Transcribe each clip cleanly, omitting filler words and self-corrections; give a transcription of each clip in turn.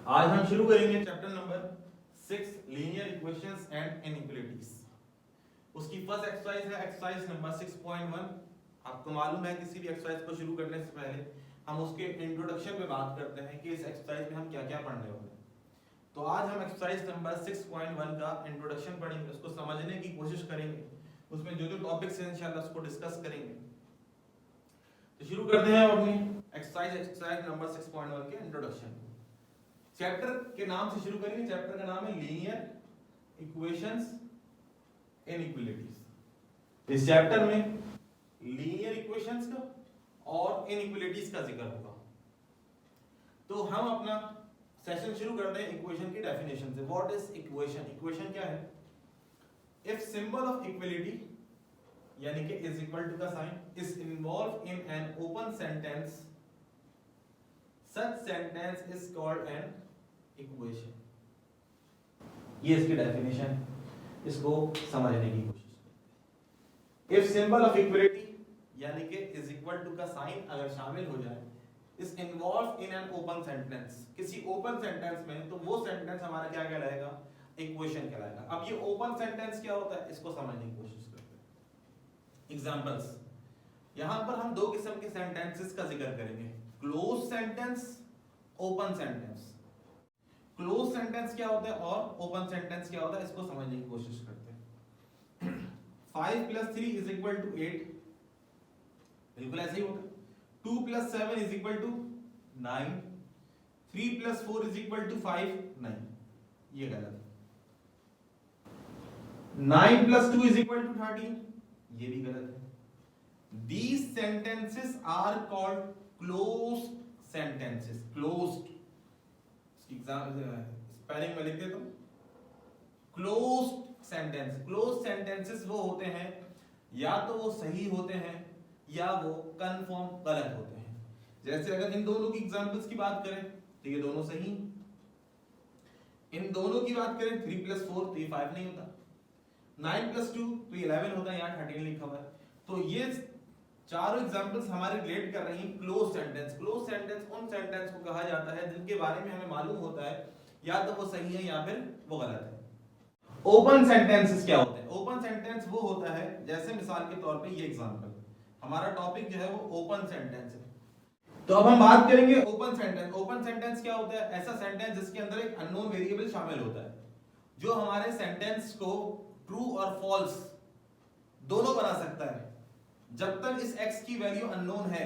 आज हम शुरू करेंगे chapter number 6 linear equations and inequalities. उसकी फर्स्ट एक्सरसाइज है एक्सरसाइज नंबर 6.1। आपको मालूम है किसी भी एक्सरसाइज को शुरू करने से पहले हम उसके इंट्रोडक्शन पे बात करते हैं कि इस एक्सरसाइज में हम क्या क्या पढ़ने वाले हैं। तो आज हम एक्सरसाइज नंबर 6.1 का इंट्रोडक्शन पढ़ेंगे, उसको समझने की कोशिश करेंगे, उसमें जो जो टॉपिक्स हैं इंशाल्लाह उसको डिस्कस करेंगे। तो शुरू करते हैं अपनी एक्सरसाइज नंबर 6.1 के इंट्रोडक्शन। चैप्टर के नाम से शुरू करेंगे। चैप्टर का नाम है लीनियर इक्वेशंस इनइक्वालिटीज। इस चैप्टर में लीनियर इक्वेशंस का और इनइक्वालिटीज का जिक्र होगा। तो हम अपना सेशन शुरू करते हैं इक्वेशन की डेफिनेशन से। What is equation? इक्वेशन क्या है? इफ सिंबल ऑफ इक्वलिटी यानी कि इज इक्वल टू का sign is involve in an open sentence, such sentence is called an equation। ये इसकी डेफिनेशन, इसको समझने की कोशिश करते हैं। इफ सिंबल ऑफ इक्वलिटी यानी कि इज इक्वल टू का साइन अगर शामिल हो जाए, is involve in an open sentence, किसी ओपन सेंटेंस में, तो वो सेंटेंस हमारा क्या कहलाएगा? इक्वेशन कहलाएगा। अब ये ओपन सेंटेंस क्या होता है, इसको समझने की कोशिश करते हैं। एग्जांपल्स, यहां पर हम दो किस्म के सेंटेंसेस का जिक्र करेंगे, clause sentence, open sentence. Clause sentence क्या होता है और ओपन सेंटेंस क्या होता है, इसको समझने की कोशिश करते हैं। 5 + 3 = 8, बिल्कुल ऐसे ही होता है। 2 + 7 = 9, 3 + 4 = 5, नहीं, ये गलत है। 9 + 2 = 13, ये भी गलत है। These sentences are called closed sentences। closed, spelling में लिख दे तुम, क्लोज्ड सेंटेंस। क्लोज्ड सेंटेंसेस वो होते हैं या तो वो सही होते हैं या वो कंफर्म गलत होते हैं। जैसे अगर इन दोनों की एग्जांपल्स की बात करें तो ये दोनों सही, इन दोनों की बात करें 3 + 4 तो ये 5 नहीं होता, 9 + 2 तो ये 11 होता है, यहाँ 13 लिखा हुआ है। तो ये चारों एग्जांपल्स हमारे रिलेट कर रही हैं क्लोज सेंटेंस। क्लोज सेंटेंस उन सेंटेंस को कहा जाता है जिनके बारे में हमें मालूम होता है या तो वो सही है या फिर वो गलत है। ओपन सेंटेंसेस क्या होते हैं? ओपन सेंटेंस वो होता है, जैसे मिसाल के तौर पे ये एग्जांपल, हमारा टॉपिक जो है वो ओपन सेंटेंस है। तो अब हम बात करेंगे ओपन सेंटेंस। ओपन सेंटेंस क्या होता है? ऐसा सेंटेंस जिसके अंदर एक अननोन वेरिएबल शामिल होता है, जो हमारे सेंटेंस को ट्रू और फॉल्स दोनों बना सकता है। जब तक इस x की वैल्यू अननोन है,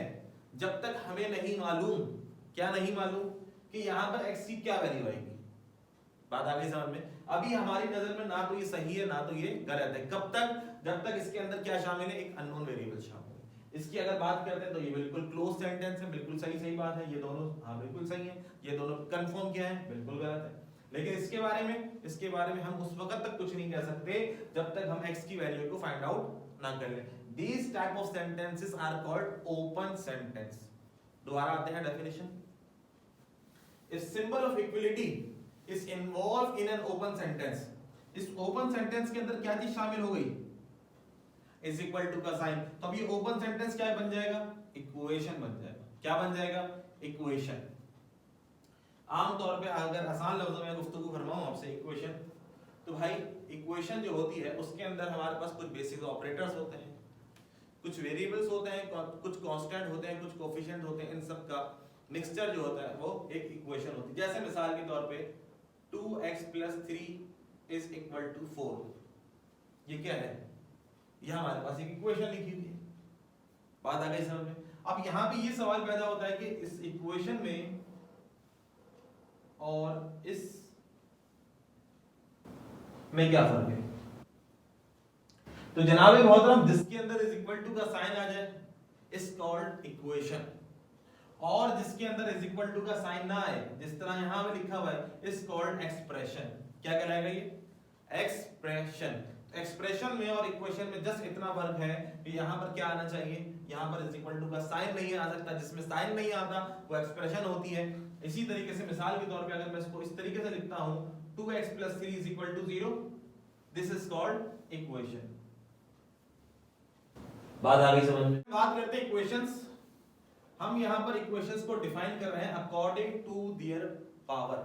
जब तक हमें नहीं मालूम, क्या नहीं मालूम कि यहां पर x की क्या वैल्यू आएगी। बात आ गई समझ में? अभी हमारी नजर में ना तो ये सही है ना तो ये गलत है। कब तक? जब तक इसके अंदर क्या शामिल है? एक अननोन वेरिएबल शामिल है। इसकी अगर बात करते हैं तो ये बिल्कुल क्लोज सेंटेंस है, बिल्कुल सही बात है। ये दोनों हाँ बिल्कुल सही है, ये दोनों कंफर्म क्या है? बिल्कुल गलत है। लेकिन इसके बारे में हम उस वक्त तक कुछ नहीं कह सकते जब तक हम x की वैल्यू को फाइंड आउट ना कर लें। These type of sentences are called open sentence। दोबारा आते हैं definition. If symbol of equality is involved in an open sentence, इस ओपन सेंटेंस के अंदर क्या चीज शामिल हो गई? इज इक्वल टू का साइन। तो अब ये ओपन सेंटेंस क्या बन जाएगा? इक्वेशन बन जाएगा। क्या बन जाएगा? इक्वेशन। आमतौर पे अगर आसान लफ्जों में गुफ्तगू फरमाऊं आपसे इक्वेशन, तो भाई इक्वेशन जो होती है उसके अंदर हमारे पास कुछ बेसिक ऑपरेटर्स होते हैं, कुछ वेरिएबल्स होते हैं, कुछ कांस्टेंट होते हैं, कुछ कोफिशिएंट होते हैं। इन सब का मिक्सचर जो होता है वो एक इक्वेशन होती है। जैसे मिसाल के तौर पे 2x + 3 = 4, ये क्या है? ये हमारे पास एक इक्वेशन लिखी हुई है। बात आ गई समझ में? अब यहां पे ये सवाल पैदा होता है कि इस इक्वेशन में और इस में क्या फर्क है? तो जनाब मोहतरम, जिसके अंदर इज इक्वल टू का साइन आ जाए इज कॉल्ड इक्वेशन, और जिसके अंदर इज इक्वल टू का साइन ना आए, जिस तरह यहां पे लिखा हुआ है, इज कॉल्ड एक्सप्रेशन। क्या कहलाएगा ये? एक्सप्रेशन। एक्सप्रेशन में और इक्वेशन में जस्ट इतना फर्क है कि यहां पर क्या आना चाहिए, यहां पर इज इक्वल टू का साइन नहीं आ सकता। जिसमें साइन नहीं आता वो एक्सप्रेशन होती है। इसी तरीके से मिसाल के तौर पे अगर मैं इसको इस तरीके से लिखता हूं 2x + 3 = 0, this is called equation. बात आ गई समझ में? बात करते हैं इक्वेशंस। हम यहां पर इक्वेशंस को डिफाइन कर रहे हैं according to their power.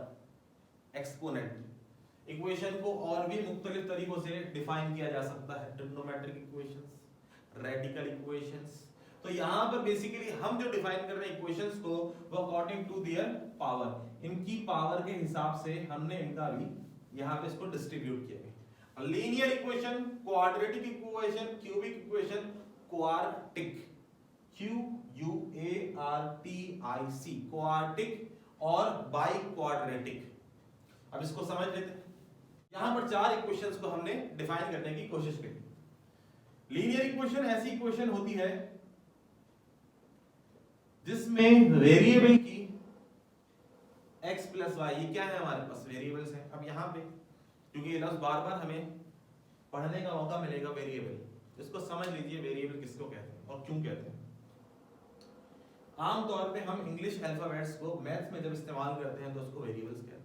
Exponent. Equation को और भी मुख्तलिफ तरीकों से डिफाइन किया जा सकता है, ट्रिग्नोमेट्रिक इक्वेशंस, रेडिकल इक्वेशंस। तो यहाँ पर बेसिकली हम जो डिफाइन कर रहे हैं इक्वेशंस को, वो अकॉर्डिंग टू देयर पावर, इनकी पावर के हिसाब से हमने इनका भी यहाँ पे इसको डिस्ट्रीब्यूट किया है। Linear equation, quadratic equation, cubic equation, quartic, QUARTIC, quartic और बाई क्वाड्रेटिक। अब इसको समझ लेते हैं। यहां पर चार इक्वेशंस को हमने डिफाइन करने की कोशिश की। लीनियर इक्वेशन ऐसी इक्वेशन होती है जिसमें वेरिएबल की x प्लस वाई, ये क्या है हमारे पास वेरिएबल्स हैं। अब यहाँ पे क्योंकि ये लफ्ज बार बार हमें पढ़ने का मौका मिलेगा, वेरिएबल, इसको समझ लीजिए वेरिएबल किसको कहते हैं और क्यों कहते हैं। आमतौर पे हम इंग्लिश अल्फाबेट्स को मैथ्स में जब इस्तेमाल करते हैं तो उसको वेरिएबल्स कहते हैं।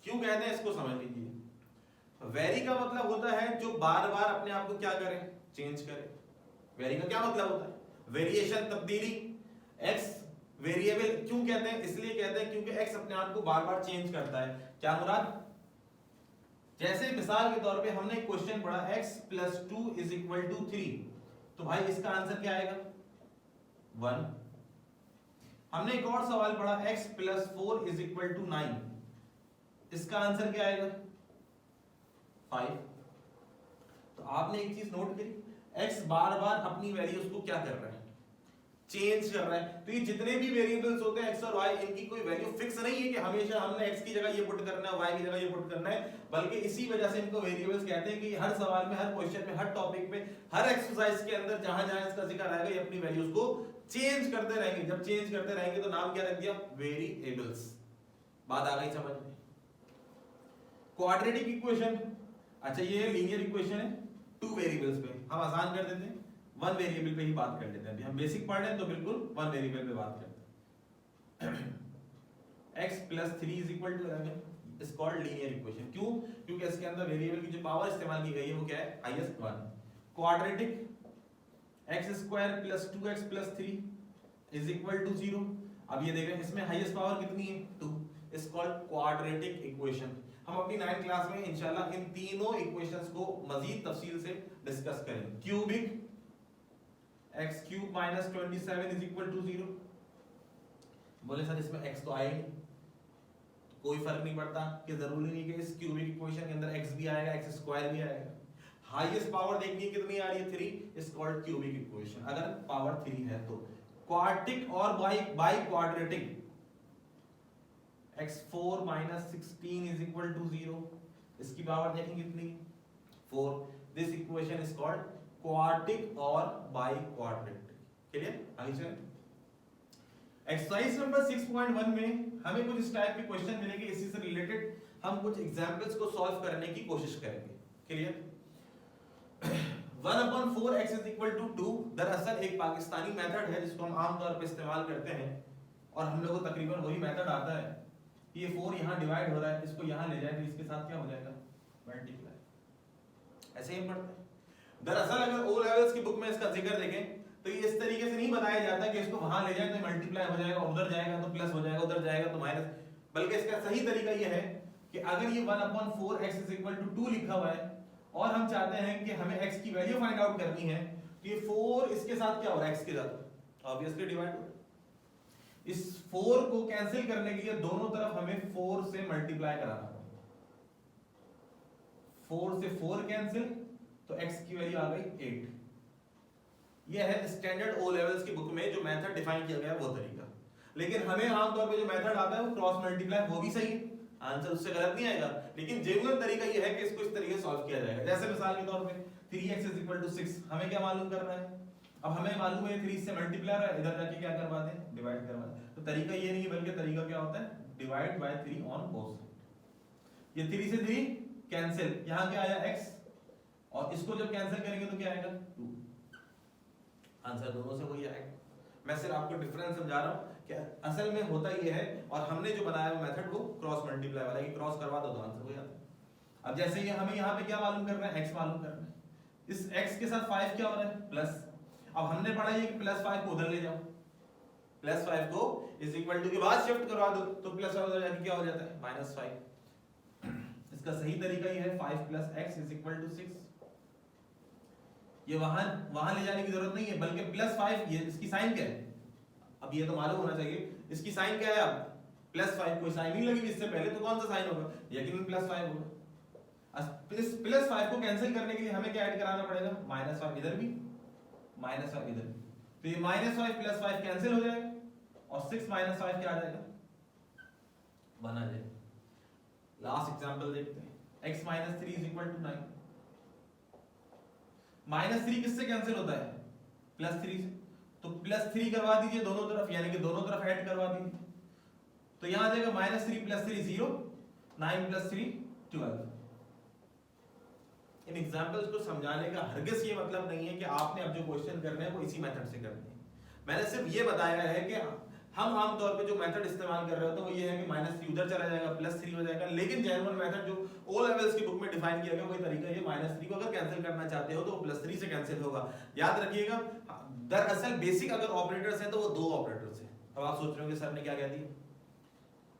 क्यों कहते हैं इसको समझ लीजिए। वेरी का मतलब होता है जो बार बार अपने आप को क्या करे, चेंज करे। वेरी का क्या मतलब होता है, वेरिएशन, तब्दीली। एक्स वेरिएबल क्यों कहते हैं, इसलिए कहते हैं क्योंकि एक्स अपने आप को बार बार चेंज करता है। क्या मुराद, जैसे मिसाल के तौर पे हमने एक क्वेश्चन पढ़ा x + 2 = 3, तो भाई इसका आंसर क्या आएगा 1। हमने एक और सवाल पढ़ा x + 4 = 9, इसका आंसर क्या आएगा 5। तो आपने एक चीज नोट करी, x बार बार अपनी वैल्यूज को क्या कर रहा है, चेंज कर रहा है। तो ये जितने भी वेरिएबल्स होते हैं x और y, इनकी कोई वैल्यू फिक्स नहीं है कि हमेशा हमने x की जगह ये पुट करना है, y की जगह ये पुट करना है, बल्कि इसी वजह से इनको वेरिएबल्स कहते हैं कि हर सवाल में, हर क्वेश्चन में, हर टॉपिक में, हर एक्सरसाइज के अंदर जहां जहां इसका जिक्र आएगा ये अपनी वैल्यूज को चेंज करते रहेंगे। जब चेंज करते रहेंगे तो नाम क्या रख दिया, वेरिएबल्स। बात आ गई समझ में। क्वाड्रेटिक इक्वेशन, अच्छा ये लीनियर इक्वेशन है 2 वेरिएबल्स पे, हम आसान कर देते हैं 1 वेरिएबल पे ही बात कर लेते हैं। अभी हम बेसिक पढ़ रहे हैं तो बिल्कुल 1 वेरिएबल पे बात करते हैं। x + 3 = 11 is called linear equation. क्यों, क्योंकि इसके अंदर वेरिएबल की जो पावर इस्तेमाल की गई है वो क्या है, हाईएस्ट 1। Quadratic x² + 2x + 3 = 0। अब ये देख रहे हैं इसमें हाईएस्ट पावर कितनी है 2, इज कॉल्ड क्वाड्रेटिक इक्वेशन। हम अपनी 9th क्लास में इंशाल्लाह इन तीनों इक्वेशंस को मजीद तफसील से डिस्कस करेंगे। Cubic x³ - 27 = 0। बोले सर इसमें x तो आया ही नहीं, कोई फर्क नहीं पड़ता कि जरूरी नहीं कि इस क्यूबिक इक्वेशन के अंदर x भी आएगा, x² भी आएगा। हाईएस्ट पावर देखनी है कितनी आ रही है 3, इज कॉल्ड क्यूबिक इक्वेशन, अगर पावर 3 है तो। क्वार्टिक और बाई क्वाड्रेटिक x4 - 16 = 0, इसकी पावर देखेंगे कितनी 4। This equation is called quartic और बाई क्वाड्रेटिक। क्लियर, आगे चलें। एक्सरसाइज नंबर 6.1 में हमें कुछ इस टाइप के क्वेश्चन मिलेंगे, इसी से रिलेटेड हम कुछ एग्जांपल्स को सॉल्व करने की कोशिश करेंगे। क्लियर। 1/4x = 2 दरअसल एक पाकिस्तानी मेथड है जिसको हम आमतौर पर इस्तेमाल करते हैं और हम लोगों को तकरीबन वही मेथड आता है। ये 4 यहाँ डिवाइड हो रहा है, इसको यहाँ ले जाए तो इसके साथ क्या हो जाएगा, मल्टीप्लाई। ऐसे ही पढ़ते हैं। दरअसल अगर ओ लेवल्स की बुक में इसका जिक्र देखें तो ये इस तरीके से नहीं बताया जाता कि इसको वहां ले जाए तो मल्टीप्लाई हो जाएगा, उधर जाएगा तो प्लस हो जाएगा, उधर जाएगा तो माइनस, बल्कि इसका सही तरीका ये है कि अगर ये 1/4x = 2 लिखा हुआ है और हम चाहते हैं कि हमें x की वैल्यू फाइंड आउट करनी है, तो ये 4 इसके साथ क्या हो रहा है, x के साथ ऑब्वियसली डिवाइड हो रहा है। इस 4 को कैंसिल करने के लिए दोनों तरफ हमें 4 से मल्टीप्लाई कराना पड़ेगा। 4 से 4 कैंसिल तो x की वैल्यू आ गई 8। यह है स्टैंडर्ड ओ लेवल्स की बुक में जो मेथड डिफाइन किया गया है वो तरीका। लेकिन हमें आमतौर पे जो मेथड आता है वो क्रॉस मल्टीप्लाई, वो भी सही है, आंसर उससे गलत नहीं आएगा, लेकिन जेन्युइन तरीका ये है कि इसको इस तरीके से सॉल्व किया जाएगा। जैसे मिसाल के तौर पे 3x = 6, हमें क्या मालूम करना है, अब हमें मालूम है 3 से मल्टीप्लाई है, इधर जाके क्या करवा दें, डिवाइड करवा दें। तो तरीका ये नहीं है, बल्कि तरीका क्या होता है, divide by 3 on both side. ये 3 से 3 कैंसिल, यहां क्या आया x, और इसको जब कैंसिल करेंगे तो क्या आएगा 2। आंसर दोनों से वही आएगा। मैं सिर्फ आपको डिफरेंस समझा रहा हूं कि असल में होता ये है, और हमने जो बनाया वो मेथड वो क्रॉस मल्टीप्लाई वाला है कि क्रॉस करवा दो तो आंसर हो जाता है। अब जैसे ये हमें यहाँ पे क्या मालूम करना है, x मालूम करना है। इस x के साथ 5 क्या हो रहा है, प्लस। अब हमने पढ़ा ये कि +5 को उधर ले जाओ, +5 को इज इक्वल टू के बाद शिफ्ट करवा दो तो +5 उधर जाके क्या हो जाता है -5। इसका सही तरीका ये है 5 + x = 6। ये वहां ले जाने की जरूरत नहीं है, बल्कि +5, ये इसकी साइन क्या है, अब ये तो मालूम होना चाहिए इसकी साइन क्या है। अब +5 कोई साइन नहीं लगी इससे पहले, तो कौन सा साइन होगा, यकीनन +5 होगा। इस +5 को कैंसिल करने के लिए हमें क्या ऐड कराना पड़ेगा, -5 इधर भी, -5 इधर भी, तो ये -5 + 5 कैंसिल हो जाएगा और 6 - 5 क्या आ जाएगा, 1 आ जाएगा। लास्ट एग्जांपल देखते हैं, x - 3 = 9। -3 किससे कैंसिल होता है, +3 से, तो +3 करवा दीजिए दोनों तरफ, यानी कि दोनों तरफ ऐड करवा दीजिए, तो यहां आ जाएगा -3 + 3 0, 9 + 3 12। इन एग्जांपल्स को समझाने का हरगिज ये मतलब नहीं है कि आपने अब जो क्वेश्चन करने हैं वो इसी मेथड से करने हैं। मैंने सिर्फ ये बताया है कि हम आमतौर पे जो मेथड इस्तेमाल कर रहे होते हैं वो ये है कि -3 उधर चला जाएगा, +3 हो जाएगा, लेकिन जेन्युइन मेथड जो ओ लेवल्स की बुक में डिफाइन किया गया वही तरीका है। -3 को अगर कैंसिल करना चाहते हो तो +3 से कैंसिल होगा, याद रखिएगा। दरअसल बेसिक अगर ऑपरेटर्स हैं तो वो 2 ऑपरेटर्स हैं। अब आप सोच रहे हो कि सर ने क्या कह दिया,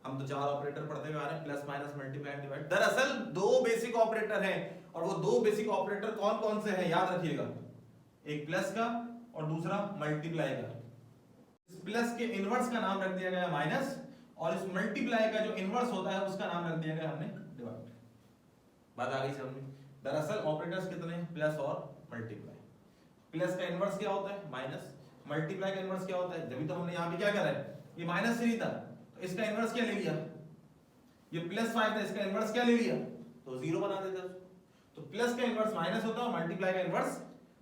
हम तो 4 ऑपरेटर पढ़ते हुए आ रहे हैं, प्लस माइनस मल्टीप्लाई डिवाइड। दरअसल 2 बेसिक ऑपरेटर हैं, और वो 2 बेसिक ऑपरेटर कौन कौन से हैं याद रखिएगा, एक प्लस का और दूसरा मल्टीप्लाई का। इस प्लस के इनवर्स का नाम रख दिया गया माइनस, और इस मल्टीप्लाई का जो इनवर्स होता है उसका नाम रख दिया गया हमने डिवाइड। बात आ गई समझ में। दरअसल ऑपरेटर्स कितने हैं, प्लस और मल्टीप्लाई। प्लस का इनवर्स क्या होता है, माइनस। मल्टीप्लाई का इनवर्स क्या होता है, जब तो हमने यहाँ पे क्या करा है, ये -3 था तो इसका इनवर्स क्या ले लिया, ये +5 था, इसका इनवर्स क्या ले लिया, तो 0 बना देता। तो प्लस का इनवर्स माइनस होता है और मल्टीप्लाई का इनवर्स,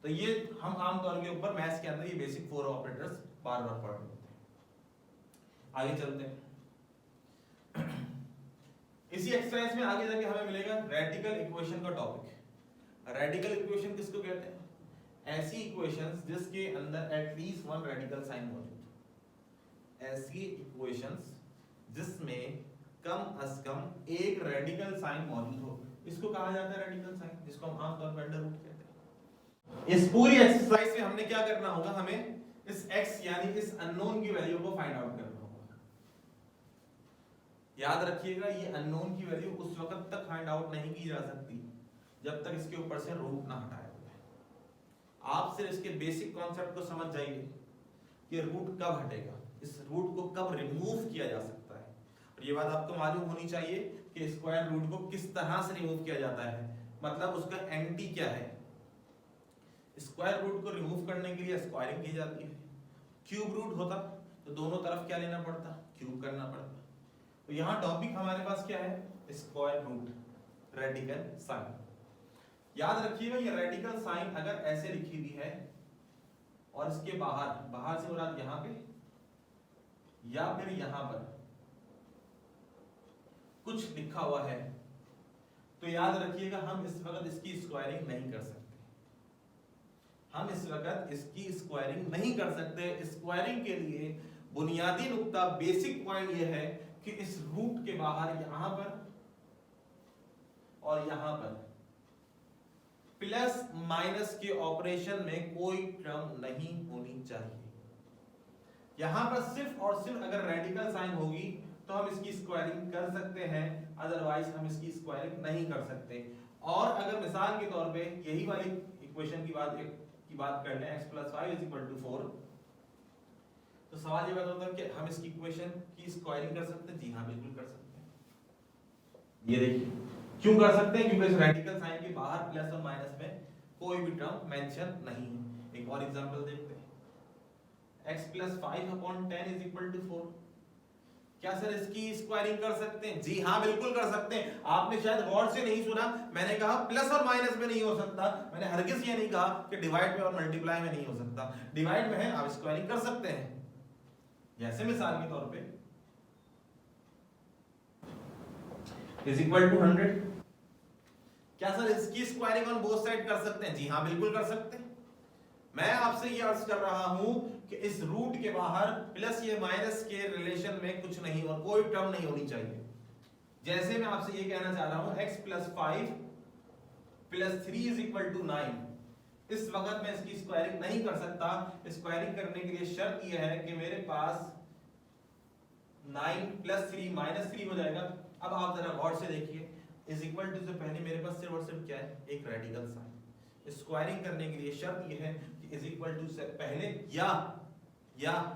तो ये हम आमतौर के ऊपर मैथ्स के अंदर ये बेसिक 4 ऑपरेटर्स बार बार पढ़ लेते हैं। आगे चलते हैं। इसी एक्सरसाइज में आगे जाके हमें मिलेगा रेडिकल इक्वेशन का टॉपिक। रेडिकल इक्वेशन किसको कहते हैं, ऐसी इक्वेशंस जिसके अंदर एटलीस्ट 1 रेडिकल साइन मौजूद हो। ऐसी इक्वेशंस जिसमें कम अज कम एक रेडिकल साइन मौजूद हो, इसको कहा जाता है रेडिकल साइन, जिसको हम आमतौर पर अंडर रूट कहते हैं। इस पूरी एक्सरसाइज में हमने क्या करना होगा, हमें इस x यानी इस अननोन की वैल्यू को फाइंड आउट करना होगा। याद रखिएगा ये अननोन की वैल्यू उस वक्त तक फाइंड आउट नहीं की जा सकती जब तक इसके ऊपर से रूट ना हटाया जाए। आप सिर्फ इसके बेसिक कॉन्सेप्ट को समझ जाइए कि रूट कब हटेगा, इस रूट को कब रिमूव किया जा सकता है। और ये बात आपको मालूम होनी चाहिए कि स्क्वायर रूट को किस तरह से रिमूव किया जाता है, मतलब उसका एंटी क्या है। स्क्वायर रूट को रिमूव करने के लिए स्क्वायरिंग की जाती है। क्यूब रूट होता तो दोनों तरफ क्या लेना पड़ता, क्यूब करना पड़ता। तो यहाँ टॉपिक हमारे पास क्या है, स्क्वायर रूट, रेडिकल साइन। याद रखिएगा ये रेडिकल साइन अगर ऐसे लिखी हुई है और इसके बाहर से मुराद यहाँ पे या फिर यहाँ पर कुछ लिखा हुआ है, तो याद रखिएगा हम इस वक्त इसकी स्क्वायरिंग नहीं कर सकते। हम इस वक्त इसकी स्क्वायरिंग नहीं कर सकते। स्क्वायरिंग के लिए बुनियादी नुक्ता, बेसिक पॉइंट यह है कि इस रूट के बाहर यहां पर और यहां पर प्लस माइनस के ऑपरेशन में कोई टर्म नहीं होनी चाहिए। यहां पर सिर्फ और सिर्फ अगर रेडिकल साइन होगी तो हम इसकी स्क्वायरिंग कर सकते हैं, अदरवाइज हम इसकी स्क्वायरिंग नहीं कर सकते। और अगर मिसाल के तौर पे यही वाली इक्वेशन की बात कर लें, x + 5 = 4, तो सवाल ये होता है कि हम इसकी इक्वेशन की स्क्वायरिंग कर सकते हैं। जी हाँ, बिल्कुल कर सकते हैं। ये देखिए क्यों कर सकते हैं, क्योंकि इस रेडिकल साइन के बाहर प्लस और माइनस में कोई भी टर्म मेंशन नहीं है। एक और एग्जांपल देखते हैं, x + 5/10 = 4। क्या सर इसकी स्क्वायरिंग कर सकते हैं? जी हाँ, बिल्कुल कर सकते हैं। आपने शायद गौर से नहीं सुना, मैंने कहा प्लस और माइनस में नहीं हो सकता, मैंने हरगिज ये नहीं कहा कि डिवाइड में और मल्टीप्लाई में नहीं हो सकता। डिवाइड में है, आप स्क्वायरिंग कर सकते हैं। जैसे मिसाल के तौर पे = 100। क्या सर इसकी स्क्वायरिंग ऑन बोथ साइड कर सकते हैं? जी हाँ, बिल्कुल कर सकते हैं। मैं आपसे ये अर्ज कर रहा हूं कि इस रूट के बाहर प्लस या माइनस के रिलेशन में कुछ नहीं और कोई टर्म नहीं होनी चाहिए। जैसे मैं आपसे ये कहना चाह रहा हूं x + 5 + 3 = 9। इस वक्त मैं इसकी स्क्वायरिंग नहीं कर सकता। स्क्वायरिंग करने के लिए शर्त यह है कि मेरे पास 9 + 3 -3 हो जाएगा। अब आप जरा गौर से देखिए, इज इक्वल टू से पहले मेरे पास सिर्फ और सिर्फ क्या है, एक रेडिकल साइन। स्क्वायरिंग करने के लिए शर्त यह है कि इज इक्वल टू से पहले या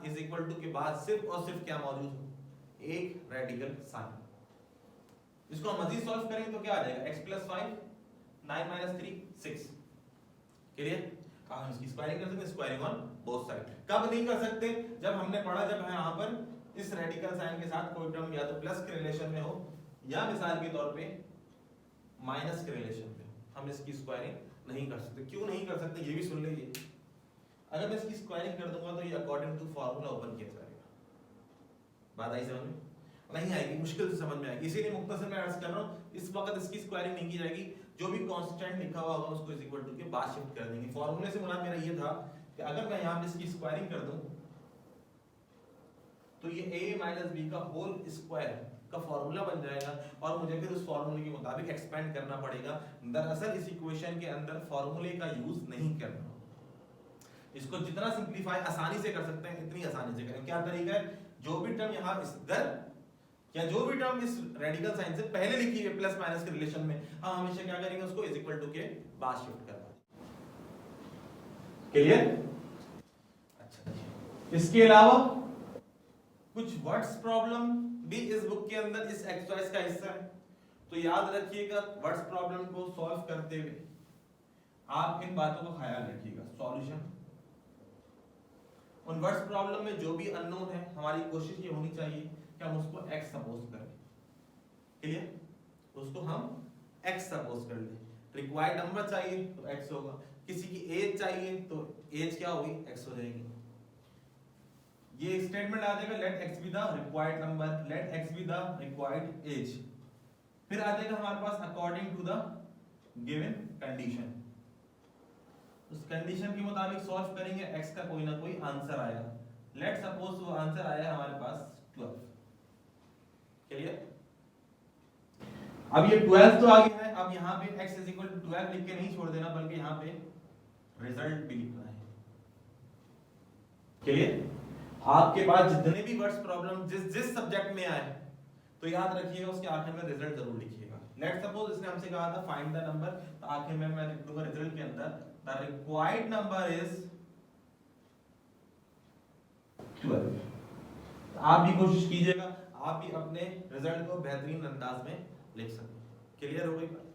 इज इक्वल टू के बाद सिर्फ और सिर्फ क्या मौजूद हो, एक रेडिकल साइन। इसको हम मजीद सॉल्व करेंगे तो क्या आ जाएगा, x + 5 9 - 3 6। क्लियर? हम इसकी स्क्वायरिंग कर सकते हैं, स्क्वायरिंग ऑन बोथ साइड। कब नहीं कर सकते, जब हमने पढ़ा जब यहाँ पर इस रेडिकल साइन के साथ कोई टर्म या तो प्लस के रिलेशन में हो या मिसाल के तौर पे माइनस के रिलेशन में, हम इसकी स्क्वायरिंग नहीं कर सकते। क्यों नहीं कर सकते ये भी सुन लीजिए। अगर मैं इसकी स्क्वायरिंग कर दूंगा तो ये अकॉर्डिंग टू फार्मूला ओपन किया जाएगा। बात आई समझ में? नहीं आएगी, मुश्किल से समझ में आएगी। इसीलिए मुख्तसर मैं अर्ज कर रहा हूँ, इस वक्त इसकी स्क्वायरिंग नहीं की जाएगी। जो भी कांस्टेंट लिखा हुआ होगा उसको इज इक्वल टू के बाद शिफ्ट कर देंगे। फार्मूले से मुराद मेरा ये था कि अगर मैं यहाँ पे इसकी स्क्वायरिंग कर दूं तो ये a - b का होल स्क्वायर का फार्मूला बन जाएगा और मुझे फिर उस फार्मूले के मुताबिक एक्सपेंड करना पड़ेगा। दरअसल इस इक्वेशन के अंदर फार्मूले का यूज नहीं करना। इसको जितना सिंपलीफाई आसानी से कर सकते हैं इतनी आसानी से करें। क्या तरीका है, जो भी टर्म यहाँ इधर या जो भी टर्म इस रेडिकल साइन से पहले लिखी है प्लस माइनस के रिलेशन में, हम हमेशा क्या करेंगे, उसको इज इक्वल टू के बाद शिफ्ट करना। क्लियर? अच्छा, इसके अलावा कुछ वर्ड्स प्रॉब्लम भी इस बुक के अंदर इस एक्सरसाइज का हिस्सा है, तो याद रखिएगा वर्ड्स प्रॉब्लम को सॉल्व करते हुए आप इन बातों का ख्याल रखिएगा। सॉल्यूशन, उन वर्ड्स प्रॉब्लम में जो भी अननोन है हमारी कोशिश ये होनी चाहिए कि हम उसको x सपोज करें। क्लियर? उसको हम x सपोज कर ले। रिक्वायर्ड नंबर चाहिए तो x होगा, किसी की एज चाहिए तो एज क्या होगी, x हो जाएगी। ये स्टेटमेंट आ जाएगा let x be the required number, let x be the required age. फिर आ जाएगा हमारे पास according to the given condition. उस कंडीशन के मुताबिक सॉल्व करेंगे, x का कोई ना कोई आंसर आएगा। लेट सपोज वो आंसर आया हमारे पास 12। क्लियर? अब ये 12 तो आ गया है। अब यहाँ पे x = 12 लिख के नहीं छोड़ देना, बल्कि यहाँ पे रिजल्ट भी लिखना है। क्लियर? आपके पास जितने भी वर्ड्स प्रॉब्लम जिस सब्जेक्ट में आए तो याद रखिएगा उसके आखिर में रिजल्ट जरूर लिखिएगा। लेट सपोज इसने हमसे कहा था फाइंड द नंबर, तो आखिर में मैं लिख दूंगा रिजल्ट के अंदर द रिक्वायर्ड नंबर इज 12। आप भी कोशिश कीजिएगा आप भी अपने रिजल्ट को बेहतरीन अंदाज में लिख सकें। क्लियर हो गई बात?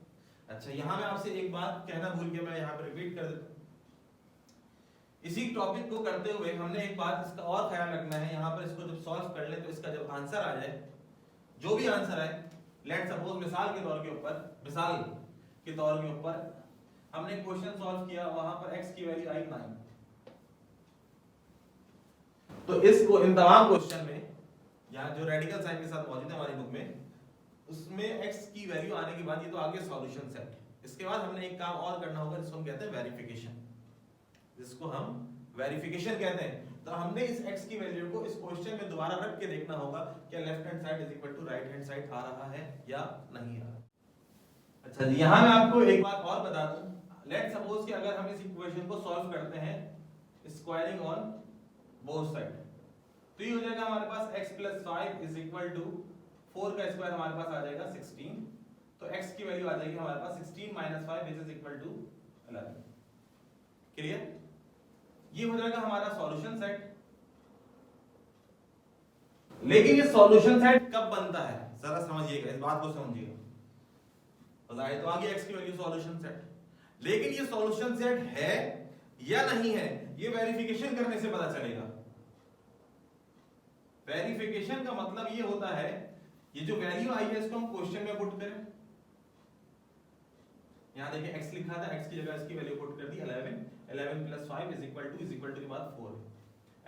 अच्छा, यहाँ मैं आपसे एक बात कहना भूल गया, मैं यहाँ पे रिपीट कर देता हूँ। इसी टॉपिक को करते हुए हमने एक बात इसका और ख्याल रखना है, यहाँ पर इसको जब सॉल्व कर ले तो इसका जब आंसर आ जाए, जो भी आंसर आए, लेट सपोज मिसाल के तौर के ऊपर हमने क्वेश्चन सॉल्व किया, वहां पर x की वैल्यू आई 9। तो इसको इन तमाम क्वेश्चन में यहाँ जो रेडिकल साइन के साथ मौजूद है हमारी बुक में, उसमें x की वैल्यू आने के बाद ये तो आगे सॉल्यूशन सेट। इसके बाद हमने एक काम और करना होगा जिसको हम कहते हैं वेरिफिकेशन, कहते हैं। तो हमने इस x की वैल्यू को इस क्वेश्चन में दोबारा रख के देखना होगा क्या left hand side is equal to right hand side आ रहा है या नहीं आ रहा। अच्छा जी, यहाँ मैं आपको एक बात और बता दूं। लेट सपोज कि अगर हम इस इक्वेशन को सॉल्व करते हैं स्क्वायरिंग ऑन बोथ साइड, तो ये हो जाएगा हमारे पास x + 5 इज इक्वल टू 4 का स्क्वायर हमारे पास आ जाएगा 16। तो x की वैल्यू आ जाएगी हमारे पास 16 - 5 इज इक्वल टू 11। क्लियर? ये हो जाएगा हमारा सॉल्यूशन सेट। लेकिन ये सॉल्यूशन सेट कब बनता है जरा समझिएगा, इस बात को समझिएगा। बताइए तो आगे x की वैल्यू सॉल्यूशन सेट, लेकिन ये सॉल्यूशन सेट है या नहीं है ये वेरिफिकेशन करने से पता चलेगा। वेरिफिकेशन का मतलब ये होता है ये जो वैल्यू आई है इसको हम क्वेश्चन में पुट करें। यहां देखिए x लिखा था, x की जगह इसकी वैल्यू पुट कर दी 11 + 5 इज इक्वल टू के बाद 4।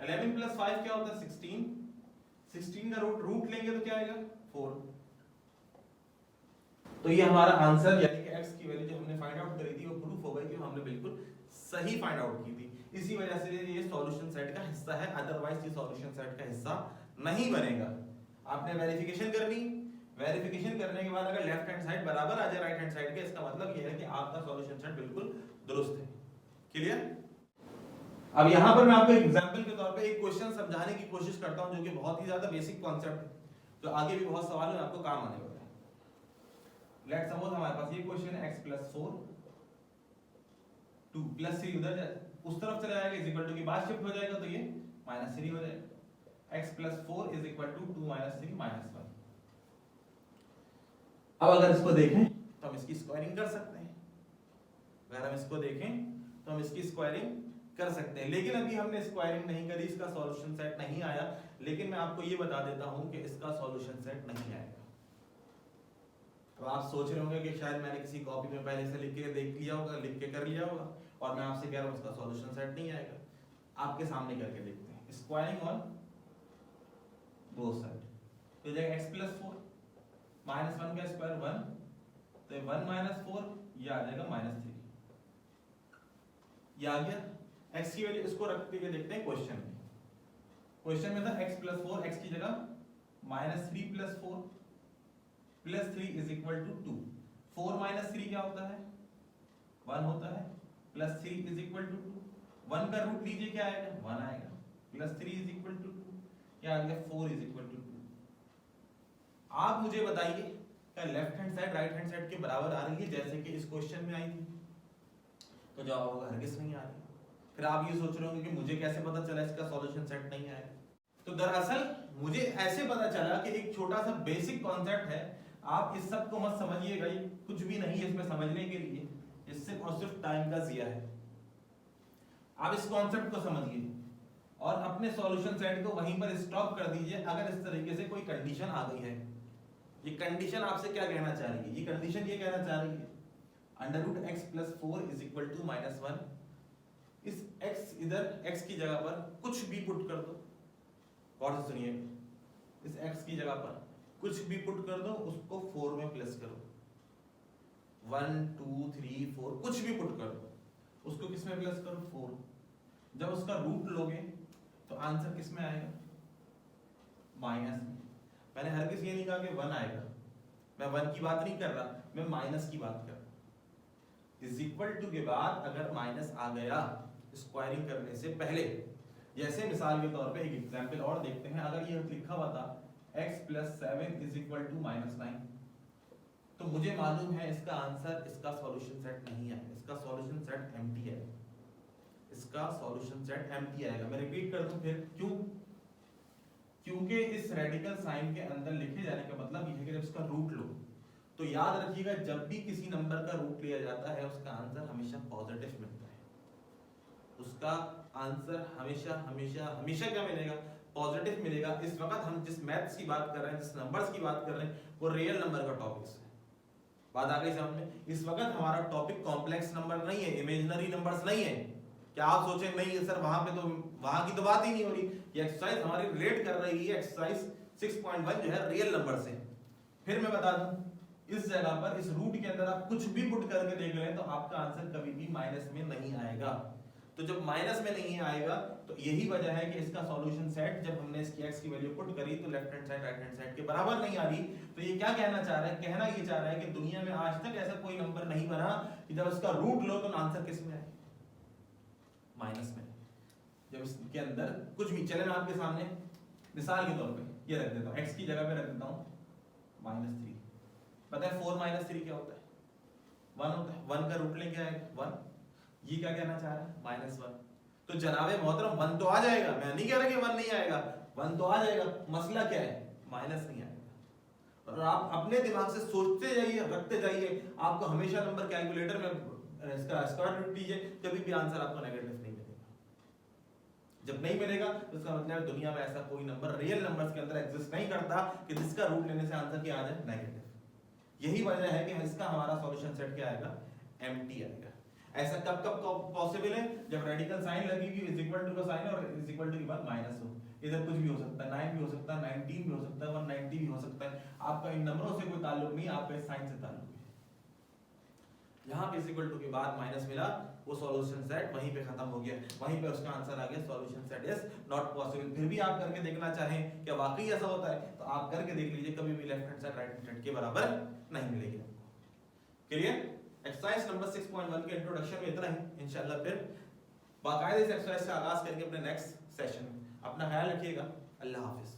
11 + 5 क्या होता है 16। 16 का रूट लेंगे तो क्या आएगा 4। तो ये हमारा आंसर यानी कि x की वैल्यू जो हमने फाइंड आउट करी थी वो प्रूफ हो गई कि हमने बिल्कुल सही फाइंड आउट की थी। इसी वजह से ये सॉल्यूशन सेट का हिस्सा है, अदरवाइज ये सॉल्यूशन सेट का हिस्सा नहीं बनेगा। आपने वेरिफिकेशन करनी, वेरिफिकेशन करने के बाद अगर लेफ्ट हैंड साइड बराबर आ जाए राइट हैंड साइड के, इसका मतलब यह है कि आपका सॉल्यूशन सेट बिल्कुल दुरुस्त है। क्लियर? अब यहां पर मैं आपको एग्जांपल के तौर पे एक क्वेश्चन समझाने की कोशिश करता हूं जो कि बहुत ही ज्यादा बेसिक कॉन्सेप्ट है, जो आगे भी बहुत सवालों में आपको काम आने वाला है। लेट सपोज हमारे पास ये क्वेश्चन है x + 4 2 + 3 उधर उस तरफ चला जाएगा, इज इक्वल टू के बाद शिफ्ट हो जाएगा तो ये -3 हो जाएगा। x + 4 = 2 - 3 - 1। अब अगर इसको देखें तो हम इसकी स्क्वायरिंग कर सकते हैं। अगर हम इसको देखें तो हम इसकी स्क्वायरिंग कर सकते हैं, लेकिन अभी हमने स्क्वायरिंग नहीं करी, इसका सॉल्यूशन सेट नहीं आया। लेकिन मैं आपको ये बता देता हूं कि इसका सॉल्यूशन सेट नहीं आएगा। तो आप सोच रहे होंगे कि शायद मैंने किसी कॉपी में पहले से लिख के देख लिया होगा, लिख के कर लिया होगा, और मैं आपसे कह रहा हूं इसका सॉल्यूशन सेट नहीं आएगा। आपके सामने करके देखते हैं। स्क्वायरिंग ऑन बोथ साइड, तो जाएगा x + 4 -1 का स्क्वायर 1, तो 1 - 4 ये आ जाएगा -3। ये आ गया। x की वैल्यू इसको रख के देखते हैं क्वेश्चन में। क्वेश्चन में था x + 4, x की जगह -3 + 4 + 3 = 2। 4 - 3 क्या होता है? 1 होता है, +3 = 2। 1 का रूट लीजिए, क्या आएगा? 1 आएगा, +3 = 2, क्या आ गया? 4 = 2। आप मुझे बताइए क्या left hand side right hand side के बराबर आ रही है जैसे कि इस क्वेश्चन में आई थी? तो जवाब होगा हरगिज नहीं आ रही। फिर आप ये सोच रहे होंगे कि मुझे कैसे पता चला इसका सॉल्यूशन सेट नहीं आएगा? तो दरअसल मुझे ऐसे पता चला कि एक छोटा सा बेसिक कॉन्सेप्ट है, आप इस सब को मत समझिएगा, ये कुछ भी नहीं है इसमें समझने के लिए, इससे और सिर्फ टाइम का ज़िया है। आप इस कॉन्सेप्ट को समझिए और अपने सॉल्यूशन सेट को वहीं पर स्टॉप कर दीजिए। अगर इस तरीके से कोई कंडीशन आ गई है, ये कंडीशन आपसे क्या कहना चाह रही है? ये कंडीशन ये कहना चाह रही है √x + 4 = -1। इस x इधर x की जगह पर कुछ भी पुट कर दो, और सुनिए, इस x की जगह पर कुछ भी पुट कर दो, उसको 4 में प्लस करो, 1 2 3 4 कुछ भी पुट कर दो, उसको किस में प्लस करो? 4। जब उसका रूट लोगे तो आंसर किस में आएगा? माइनस में। मैंने हरगिज ये नहीं कहा कि 1 आएगा, मैं 1 की बात नहीं कर रहा, मैं माइनस की बात कर रहा। इज इक्वल टू के बाद अगर माइनस आ गया स्क्वायरिंग करने से पहले, जैसे मिसाल के तौर पे एक एग्जांपल और देखते हैं। अगर ये लिखा हुआ था x + 7 = -9, तो मुझे मालूम है इसका आंसर, इसका सॉल्यूशन सेट नहीं है, इसका सॉल्यूशन सेट एम्प्टी है, इसका सॉल्यूशन सेट एम्प्टी आएगा। मैं रिपीट कर दूं फिर, क्यों? क्योंकि इस रेडिकल साइन के अंदर लिखे जाने का मतलब ये है कि जब इसका रूट लो तो याद रखिएगा, जब भी किसी नंबर का रूट लिया जाता है उसका आंसर हमेशा पॉजिटिव मिलता है। उसका आंसर हमेशा हमेशा हमेशा क्या मिलेगा? पॉजिटिव मिलेगा। इस वक्त हम जिस मैथ्स की बात कर रहे हैं, जिस नंबर्स की बात कर रहे हैं, वो रियल नंबर का टॉपिक है। बात आ गई समझ में? इस वक्त हमारा टॉपिक कॉम्प्लेक्स नंबर नहीं है, इमेजिनरी नंबर्स नहीं है। क्या आप सोचें नहीं सर वहां पे तो वहां की तो बात ही नहीं हो रही, ये एक्सरसाइज हमारी रिलेट कर रही है एक्सरसाइज 6.1 जो है रियल नंबर से। फिर मैं बता दूं, इस जगह पर इस रूट के अंदर आप कुछ भी पुट करके देख लें तो आपका आंसर कभी भी माइनस में नहीं आएगा। तो जब माइनस में नहीं आएगा तो यही वजह है कि इसका सॉल्यूशन सेट, जब हमने इसकी x की वैल्यू पुट करी तो left hand side right hand side के बराबर नहीं आ रही। तो ये क्या कहना चाह रहा है? कहना ये चाह रहा है कि दुनिया में आज तक ऐसा कोई नंबर नहीं बना कि जब इसका रूट लो तो आंसर किस में आए? माइनस में। जब इसके अंदर कुछ भी चले, मैं आपके सामने मिसाल के तौर पे ये रख देता हूँ, x की जगह पे रख देता हूँ -3। पता है 4 - 3 क्या होता है? 1 होता है। 1 का रूट लेके आएगा 1। ये क्या कहना चाह रहा है? -1। तो जनाबे मोहतरम 1 तो आ जाएगा, मैं नहीं कह रहा कि 1 नहीं आएगा, 1 तो आ जाएगा। मसला क्या है? माइनस नहीं आएगा। और आप अपने दिमाग से सोचते जाइए, रखते जाइए, आपको हमेशा नंबर कैलकुलेटर में इसका स्क्वायर रूट लीजिए, कभी भी आंसर आपको नेगेटिव नहीं मिलेगा। जब नहीं मिलेगा तो इसका मतलब दुनिया में ऐसा कोई नंबर रियल नंबर्स के अंदर एग्जिस्ट नहीं करता कि जिसका रूट लेने से आंसर क्या आ जाए? नेगेटिव। यही वजह है कि इसका हमारा सॉल्यूशन सेट क्या आएगा? एम्प्टी आएगा। ऐसा कब कब पॉसिबल है? जब रेडिकल साइन लगी हुई इज इक्वल टू का साइन और इज इक्वल टू के बाद माइनस हो। इधर कुछ भी हो सकता है, 9 भी हो सकता है, 19 भी हो सकता है, 190 भी हो सकता है। आपका इन नंबरों से कोई ताल्लुक नहीं, आपका इस साइन से ताल्लुक है। यहाँ पे इज इक्वल टू के बाद माइनस मिला, वो सॉल्यूशन सेट वहीं पे खत्म हो गया, वहीं पे उसका आंसर आ गया solution set is not possible. फिर भी आप करके देखना चाहें क्या वाकई ऐसा होता है तो आप करके देख लीजिए, कभी भी left hand side right hand side के बराबर नहीं मिलेगी आपको। क्लियर? एक्सरसाइज नंबर 6.1 के इंट्रोडक्शन में इतना ही। इंशाल्लाह फिर बाकायदे इस एक्सरसाइज का आगाज करेंगे अपने नेक्स्ट सेशन में। अपना ख्याल रखिएगा। अल्लाह हाफिज।